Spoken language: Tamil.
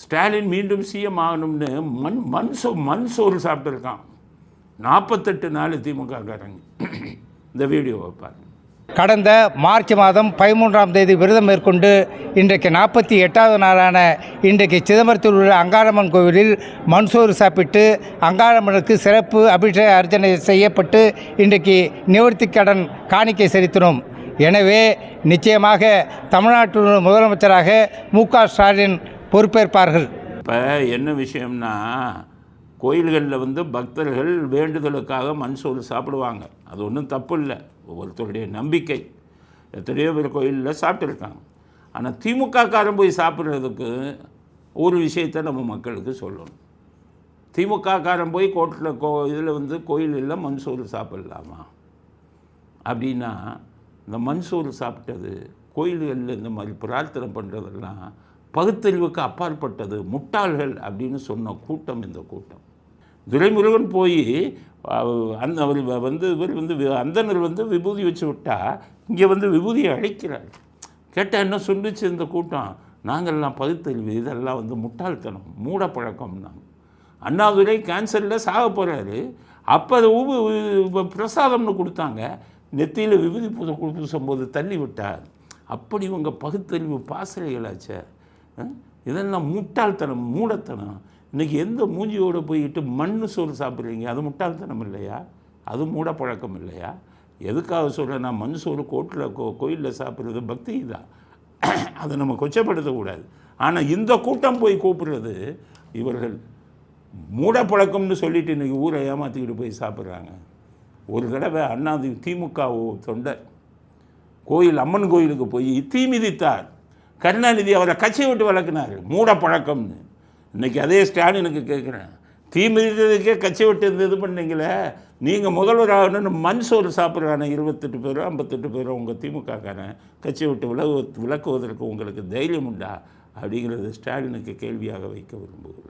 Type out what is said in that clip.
ஸ்டாலின் மீண்டும் சிஎம் ஆகணும்னு மண் சோறு சாப்பிட்டுருக்கான். 48 நாள் திமுககாரங்க. இந்த வீடியோவை பாருங்க. கடந்த மார்ச் மாதம் 13ஆம் தேதி விரதம் மேற்கொண்டு இன்றைக்கு 48வது நாளான இன்றைக்கு சிதம்பரத்தில் உள்ள அங்காளம்மன் கோவிலில் மண்சோறு சாப்பிட்டு அங்காளம்மனுக்கு சிறப்பு அபிஷேக அர்ச்சனை செய்யப்பட்டு இன்றைக்கு நிவர்த்தி கடன் காணிக்கை செலுத்தினோம். எனவே நிச்சயமாக தமிழ்நாட்டு முதலமைச்சராக மு.க. ஸ்டாலின் பொறுப்பேற்பார்கள். இப்போ என்ன விஷயம்னா, கோயில்களில் பக்தர்கள் வேண்டுதலுக்காக மண்சோறு சாப்பிடுவாங்க. அது ஒன்றும் தப்பு இல்லை, ஒவ்வொருத்தருடைய நம்பிக்கை. எத்தனையோ பேர் கோயிலில் சாப்பிட்டுருக்காங்க. ஆனால் திமுககாரன் போய் சாப்பிட்றதுக்கு ஒரு விஷயத்தை நம்ம மக்களுக்கு சொல்லணும். திமுககாரன் போய் இதில் கோயிலில் மண்சோறு சாப்பிடலாமா அப்படின்னா, இந்த மண்சோறு சாப்பிட்டது கோயில்களில் இந்த மாதிரி பிரார்த்தனை பண்ணுறதெல்லாம் பகுத்தறிவுக்கு அப்பாற்பட்டது, முட்டாள்கள் அப்படின்னு சொன்ன கூட்டம் இந்த கூட்டம். துரைமுருகன் போய் அந்தனர் விபூதி வச்சு விட்டா இங்கே விபூதியை அழிக்கிறார். கேட்டால் என்ன சொல்லிச்சு இந்த கூட்டம்? நாங்கள்லாம் பகுத்தறிவு, இதெல்லாம் முட்டாள்தனம், மூட பழக்கம்னாங்க. அண்ணாதுரை கேன்சரில் சாக போகிறாரு. அப்போ அது பிரசாதம்னு கொடுத்தாங்க. நெத்தியில் விபூதி பூசும்போது தள்ளி விட்டார். அப்படி உங்கள் பகுத்தறிவு பாசறைகளாச்சே. இதெல்லாம் முட்டாள்தனம், மூடத்தனம். இன்றைக்கி எந்த மூஞ்சியோடு போய்கிட்டு மண் சோறு சாப்பிட்றீங்க? அது முட்டாள்தனம் இல்லையா? அது மூட பழக்கம் இல்லையா? எதுக்காக சொல்கிறேன், நான் மண் சோறு கோயிலில் சாப்பிட்றது பக்தி தான், அதை நம்ம கொச்சப்படுத்தக்கூடாது. ஆனால் இந்த கூட்டம் போய் கூப்பிடுறது இவர்கள் மூட பழக்கம்னு சொல்லிட்டு இன்றைக்கி ஊரை ஏமாற்றிக்கிட்டு போய் சாப்பிட்றாங்க. ஒரு தடவை திமுக தொண்டர் அம்மன் கோயிலுக்கு போய் தீ மிதித்தார். கருணாநிதி அவரை கட்சியை விட்டு விளக்குனார், மூட பழக்கம்னு. இன்றைக்கி அதே ஸ்டாலினுக்கு கேட்குறேன், தீ மிதித்ததுக்கே கட்சி விட்டு இது பண்ணீங்களே, நீங்கள் முதல்வர் ஆகணும்னு மண் சோறு சாப்பிட்றானே 28 பேரோ 58 பேரோ உங்கள் திமுகக்காரன் கட்சி விட்டு விலக்குவதற்கு உங்களுக்கு தைரியம் உண்டா அப்படிங்கிறது ஸ்டாலினுக்கு கேள்வியாக வைக்க விரும்புகிறேன்.